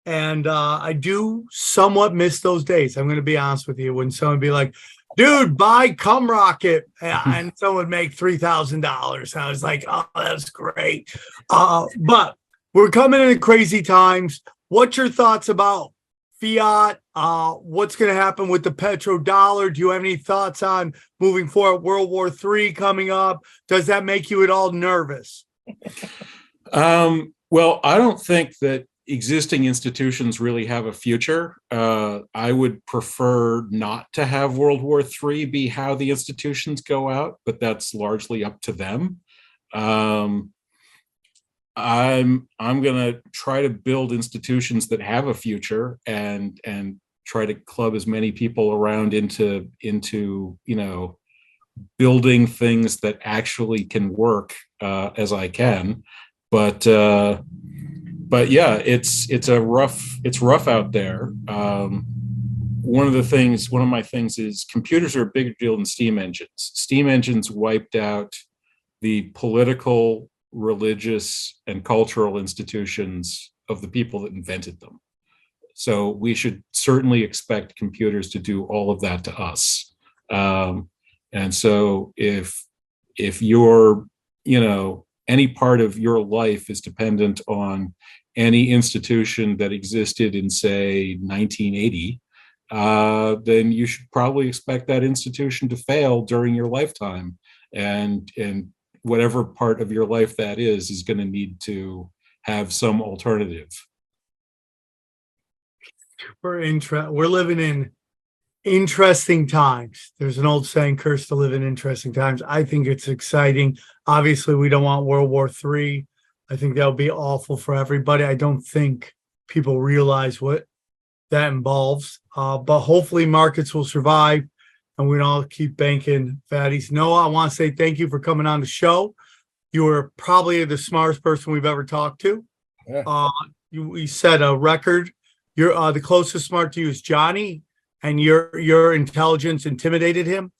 And I do somewhat miss those days. I'm going to be honest with you. When someone be like, dude, buy Cum Rocket, and someone would make $3,000. I was like, oh, that's great. But we're coming into crazy times. What's your thoughts about fiat? What's going to happen with the petrodollar? Do you have any thoughts on moving forward? World War III coming up. Does that make you at all nervous? Well, I don't think that existing institutions really have a future. I would prefer not to have World War III be how the institutions go out, but that's largely up to them. I'm going to try to build institutions that have a future and try to club as many people around into building things that actually can work as I can. But yeah, it's rough out there. One of my things is computers are a bigger deal than steam engines. Steam engines wiped out the political, religious, and cultural institutions of the people that invented them. So we should certainly expect computers to do all of that to us. And so if you're, any part of your life is dependent on any institution that existed in, say, 1980, then you should probably expect that institution to fail during your lifetime. And whatever part of your life that is going to need to have some alternative. We're living in interesting times. There's an old saying, cursed to live in interesting times. I think it's exciting. Obviously, we don't want World War III. I think that would be awful for everybody. I don't think people realize what that involves. But hopefully markets will survive and we all keep banking fatties. Noah, I want to say thank you for coming on the show. You were probably the smartest person we've ever talked to. Yeah. You set a record. You're the closest smart to you is Johnny, and your intelligence intimidated him.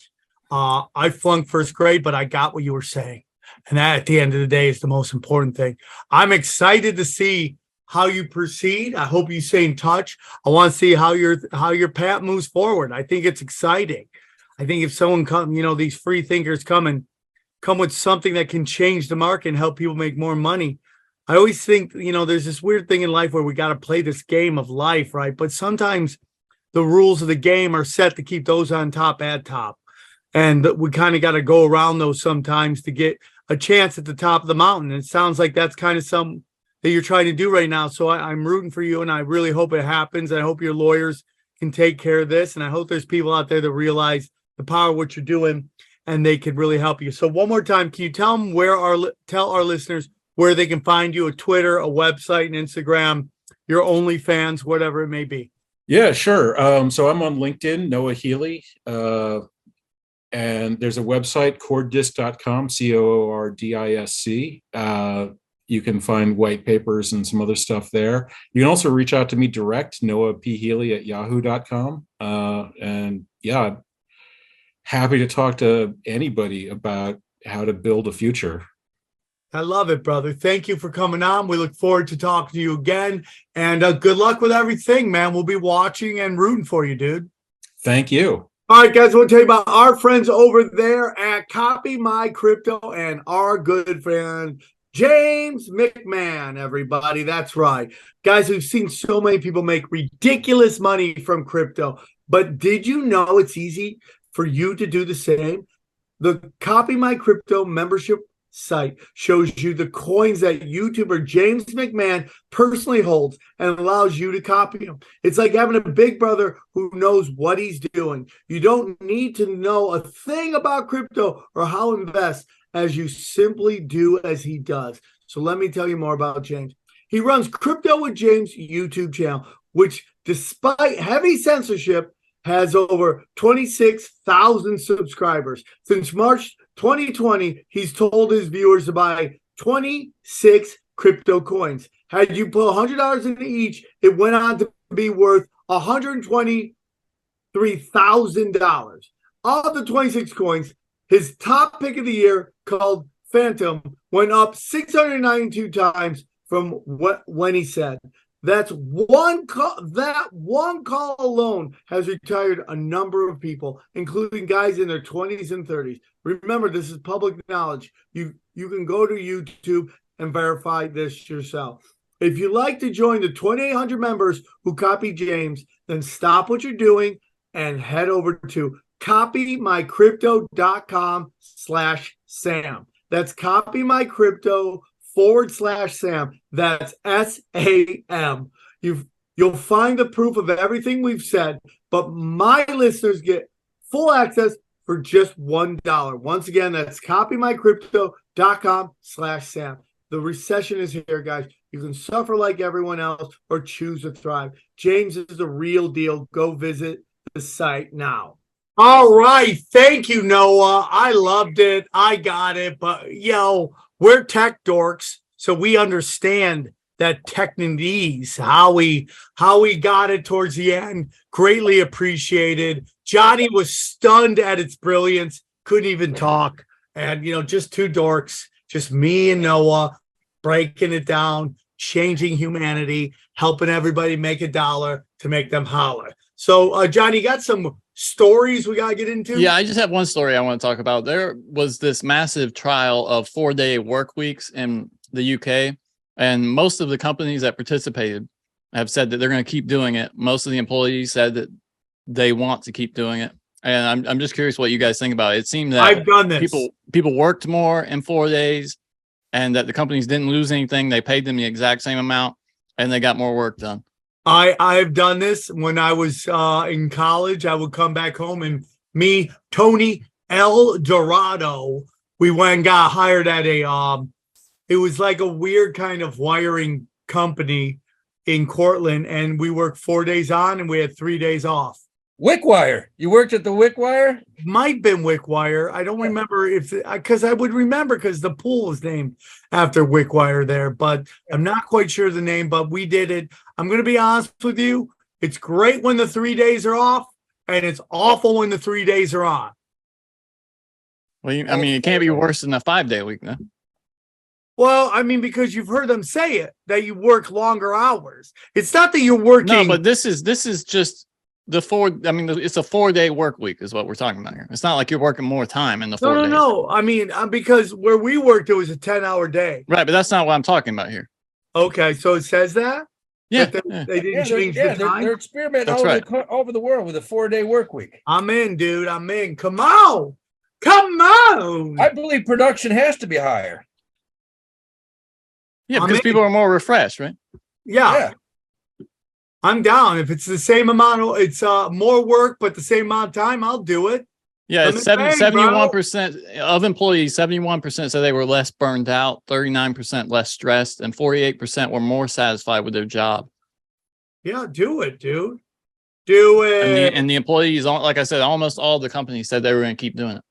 I flunked first grade, but I got what you were saying. And that at the end of the day is the most important thing. I'm excited to see how you proceed. I hope you stay in touch. I want to see how your path moves forward. I think it's exciting. I think if someone these free thinkers come with something that can change the market and help people make more money. I always think, there's this weird thing in life where we got to play this game of life, right? But sometimes the rules of the game are set to keep those on top at top. And we kind of got to go around those sometimes to get a chance at the top of the mountain. And it sounds like that's kind of something that you're trying to do right now. So I'm rooting for you, and I really hope it happens. I hope your lawyers can take care of this. And I hope there's people out there that realize the power of what you're doing and they could really help you. So one more time, can you tell them tell our listeners where they can find you, a Twitter, a website, an Instagram, your OnlyFans, whatever it may be? Yeah, sure. So I'm on LinkedIn, Noah Healy. And there's a website, coordisc.com, COORDISC. You can find white papers and some other stuff there. You can also reach out to me direct, noahphealy@yahoo.com. And yeah, happy to talk to anybody about how to build a future. I love it, brother. Thank you for coming on. We look forward to talking to you again. And good luck with everything, man. We'll be watching and rooting for you, dude. Thank you. All right, guys, I want to tell you about our friends over there at Copy My Crypto and our good friend, James McMahon, everybody. That's right. Guys, we've seen so many people make ridiculous money from crypto. But did you know it's easy for you to do the same? The Copy My Crypto membership site shows you the coins that YouTuber James McMahon personally holds and allows you to copy them. It's like having a big brother who knows what he's doing. You don't need to know a thing about crypto or how to invest, as you simply do as he does. So let me tell you more about James. He runs Crypto with James YouTube channel, which despite heavy censorship has over 26,000 subscribers. Since March 2020, he's told his viewers to buy 26 crypto coins. Had you put $100 into each, it went on to be worth $123,000. Of the 26 coins, his top pick of the year, called Phantom, went up 692 times from when he said. That's one call. That one call alone has retired a number of people, including guys in their 20s and 30s. Remember, this is public knowledge. You can go to YouTube and verify this yourself. If you'd like to join the 2,800 members who copy James, then stop what you're doing and head over to copymycrypto.com/Sam. That's copymycrypto.com/Sam. That's SAM. You'll find the proof of everything we've said, but my listeners get full access for just $1. Once again, that's copymycrypto.com/Sam. The recession is here, guys. You can suffer like everyone else or choose to thrive. James is the real deal. Go visit the site now. All right. Thank you, Noah. I loved it. I got it. But, we're tech dorks, so we understand that techniques, how we got it towards the end. Greatly appreciated. Johnny was stunned at its brilliance. Couldn't even talk. And, just two dorks, just me and Noah breaking it down, changing humanity, helping everybody make $1 to make them holler. So, Johnny, you got some stories we got to get into? Yeah, I just have one story I want to talk about. There was this massive trial of 4-day work weeks in the UK, and most of the companies that participated have said that they're going to keep doing it. Most of the employees said that they want to keep doing it. And I'm just curious what you guys think about it. It seemed that I've done this. People worked more in 4 days, and that the companies didn't lose anything. They paid them the exact same amount, and they got more work done. I've done this when I was in college. I would come back home, and me, Tony El Dorado, we went and got hired at it was like a weird kind of wiring company in Cortland, and we worked 4 days on and we had 3 days off. Wickwire. You worked at the Wickwire? Might have been Wickwire. I don't remember because I would remember because the pool was named after Wickwire there, but I'm not quite sure the name, but we did it. I'm going to be honest with you. It's great when the 3 days are off, and it's awful when the 3 days are on. Well, it can't be worse than a 5-day week, no? Well, because you've heard them say it, that you work longer hours. It's not that you're working. No, but this is just it's a 4-day work week is what we're talking about here. It's not like you're working more time in the 4 days. No. Because where we worked, it was a 10-hour day. Right, but that's not what I'm talking about here. Okay, so it says that? Yeah. They didn't change the time? They're experimenting over the world with a 4-day work week. I'm in, dude. I'm in. Come on. I believe production has to be higher. Yeah, because people are more refreshed, right? Yeah. I'm down. If it's the same amount, it's more work, but the same amount of time, I'll do it. Yeah, it's 71% of employees, 71% said they were less burned out, 39% less stressed, and 48% were more satisfied with their job. Yeah, do it, dude. Do it. And the employees, like I said, almost all the companies said they were going to keep doing it.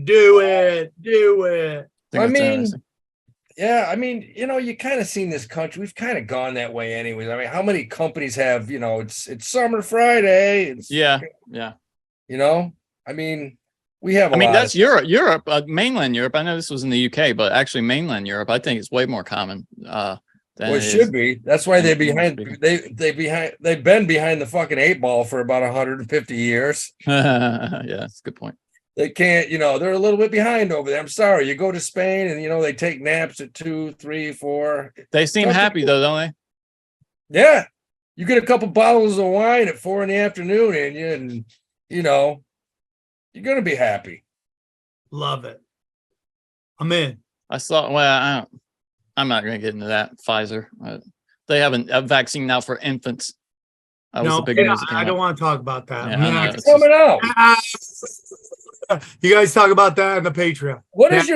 Do it. You kind of seen this country. We've kind of gone that way anyways. How many companies have, it's summer Friday. Yeah. We have that's Europe, mainland Europe. I know this was in the UK, but actually mainland Europe, I think it's way more common. It should be. That's why they've been behind the fucking 8 ball for about 150 years. Yeah, that's a good point. They can't, they're a little bit behind over there. I'm sorry. You go to Spain and, they take naps at 2, 3, 4. They seem happy though, don't they? Yeah. You get a couple bottles of wine at 4 p.m. and you're going to be happy. Love it. I'm in. I'm not going to get into that. Pfizer. They have a vaccine now for infants. I don't want to talk about that. Yeah, it's coming out. You guys talk about that on the Patreon. What is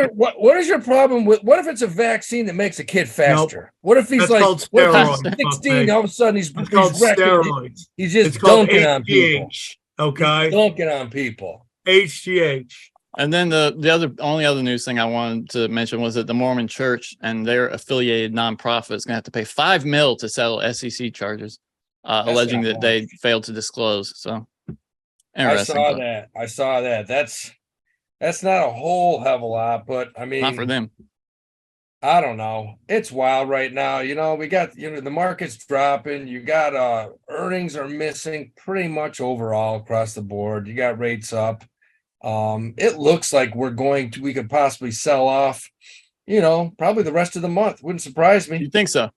your problem with what if it's a vaccine that makes a kid faster? What if he's That's called steroids. 16, all of a sudden It's called wrecking, steroids. he's just It's called dunking on people. HGH. Okay. He's dunking on people. HGH. And then the only other news thing I wanted to mention was that the Mormon Church and their affiliated nonprofit is going to have to pay $5 million to settle SEC charges, alleging that they failed to disclose. So, interesting. I saw that. That's not a whole hell of a lot, but I mean, Not for them. I don't know. It's wild right now. We got the market's dropping. You got earnings are missing pretty much overall across the board. You got rates up. It looks like we could possibly sell off, probably the rest of the month. Wouldn't surprise me. You think so?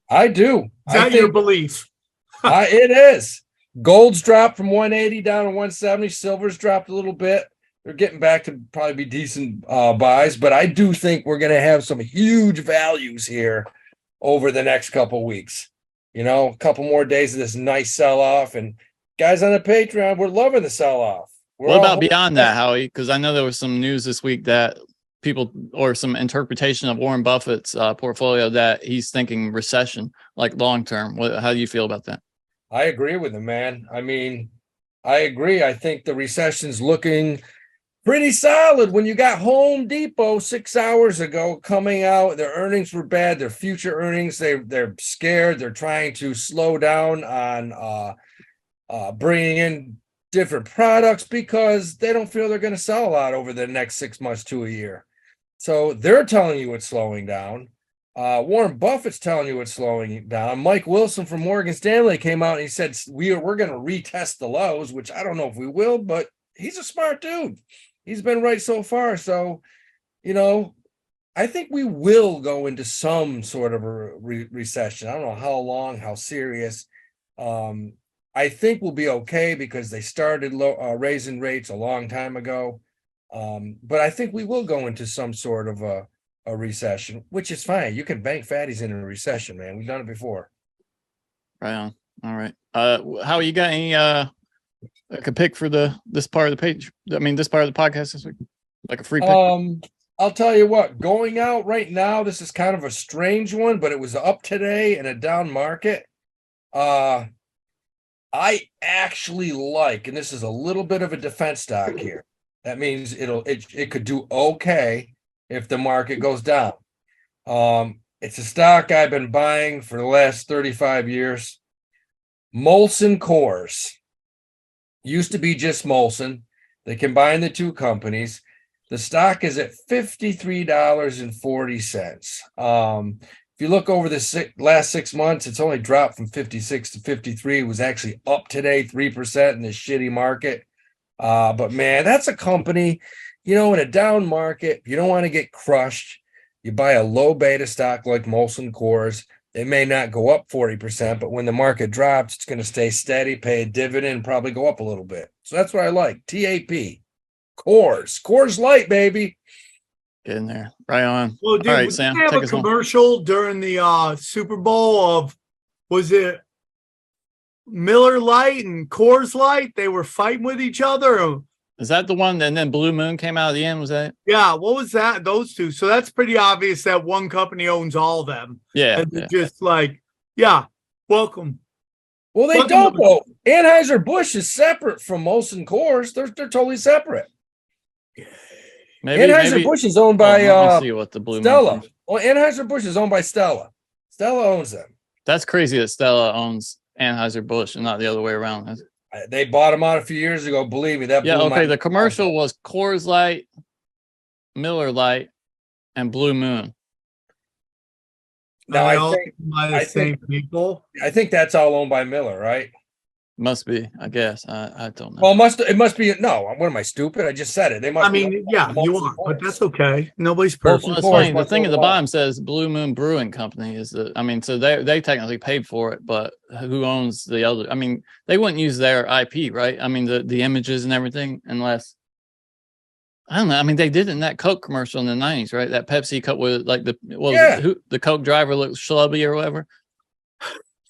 I do. Is that your belief? It is. Gold's dropped from 180 down to 170. Silver's dropped a little bit. They're getting back to probably be decent buys, but I do think we're going to have some huge values here over the next couple weeks. A couple more days of this nice sell-off, and guys on the Patreon, we're loving the sell-off. What about beyond that, Howie? Because I know there was some news this week that people, or some interpretation of Warren Buffett's portfolio, that he's thinking recession, like long term. How do you feel about that? I agree with him, man. I mean, I agree. I think the recession's looking pretty solid. When you got Home Depot 6 hours ago coming out, their earnings were bad. Their future earnings, they're scared. They're trying to slow down on bringing in different products because they don't feel they're going to sell a lot over the next 6 months to a year. So they're telling you it's slowing down. Warren Buffett's telling you it's slowing down. Mike Wilson from Morgan Stanley came out and he said we're going to retest the lows, which I don't know if we will, but he's a smart dude. He's been right so far. So, I think we will go into some sort of a recession. I don't know how long, how serious. I think we'll be okay because they started raising rates a long time ago. But I think we will go into some sort of a recession, which is fine. You can bank fatties in a recession, man. We've done it before. Right on. All right. How you got any like a pick for this part of the page? I mean, this part of the podcast this week, like a free pick. I'll tell you what. Going out right now, this is kind of a strange one, but it was up today in a down market. I actually like, and this is a little bit of a defense stock here. That means it could do okay if the market goes down. It's a stock I've been buying for the last 35 years. Molson Coors. Used to be just Molson. They combined the two companies. The stock is at $53.40. If you look over the last 6 months, it's only dropped from 56 to 53. It was actually up today, 3% in this shitty market. But man, that's a company, in a down market, you don't want to get crushed. You buy a low beta stock like Molson Coors. It may not go up 40%, but when the market drops, it's going to stay steady, pay a dividend, probably go up a little bit. So that's what I like. TAP. Coors Light, baby. Get in there. Right on. Well, dude, all right, Sam. We have a commercial during the Super Bowl of, was it Miller Lite and Coors Light? They were fighting with each other. Is that the one? And then Blue Moon came out at the end. Was that? Yeah. What was that? Those two. So that's pretty obvious that one company owns all of them. Yeah. And they're just like, yeah, welcome. Well, they don't though. Anheuser-Busch is separate from Molson Coors. They're totally separate. Anheuser-Busch is owned by see what the Blue Stella. Moon is. Well, Anheuser-Busch is owned by Stella. Stella owns them. That's crazy that Stella owns Anheuser-Busch and not the other way around. They bought them out a few years ago. Believe me, that. Yeah. Okay. The commercial was Coors Light, Miller Lite, and Blue Moon. Now I think people. I think that's all owned by Miller, right? Must be, I guess. I don't know. Well, it must be. No, what am I, stupid? I just said it. They must. I mean, yeah, you are, but that's okay. Nobody's perfect. Well, that's funny. The thing at the bottom says Blue Moon Brewing Company is the. I mean, so they technically paid for it, but who owns the other? I mean, they wouldn't use their IP, right? I mean, the images and everything, unless. I don't know. I mean, they did it in that Coke commercial in the 90s, right? That Pepsi Coke with like the Coke driver looked schlubby or whatever.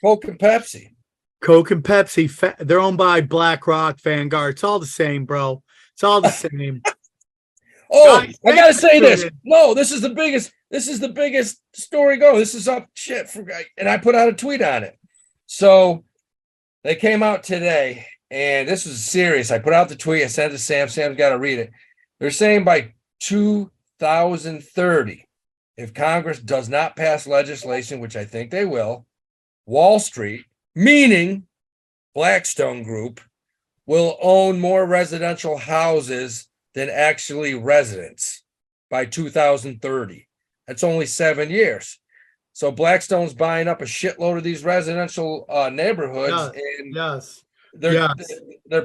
Coke and Pepsi. Coke and Pepsi, they're owned by BlackRock, Vanguard. It's all the same, bro. It's all the same. Oh, Guys, I gotta thanks say for this. tuning No, this is the biggest. This is the biggest story going. This is up shit for, and I put out a tweet on it. So they came out today, and this was serious. I put out the tweet. I sent it to Sam. Sam's got to read it. They're saying by 2030, if Congress does not pass legislation, which I think they will, Wall Street, meaning Blackstone Group, will own more residential houses than actually residents by 2030. That's only 7 years. So Blackstone's buying up a shitload of these residential neighborhoods, and Yes. they're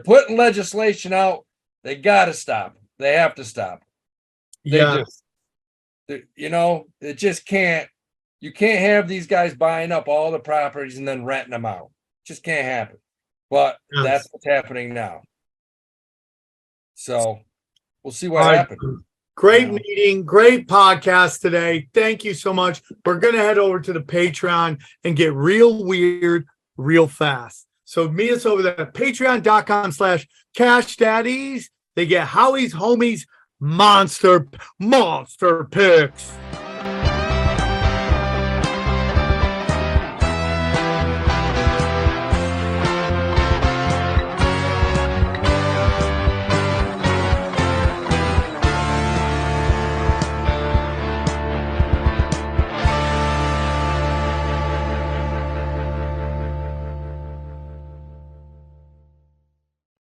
putting legislation out. They got to stop. They have to stop. They Yes. do. You know, it just can't. You can't have these guys buying up all the properties and then renting them out. Just can't happen. But Yes. that's what's happening now. So we'll see All what right. happens. Great Yeah. meeting, great podcast today. Thank you so much. We're going to head over to the Patreon and get real weird real fast. So meet us over there at patreon.com/Cash Daddies. They get Howie's homies monster picks.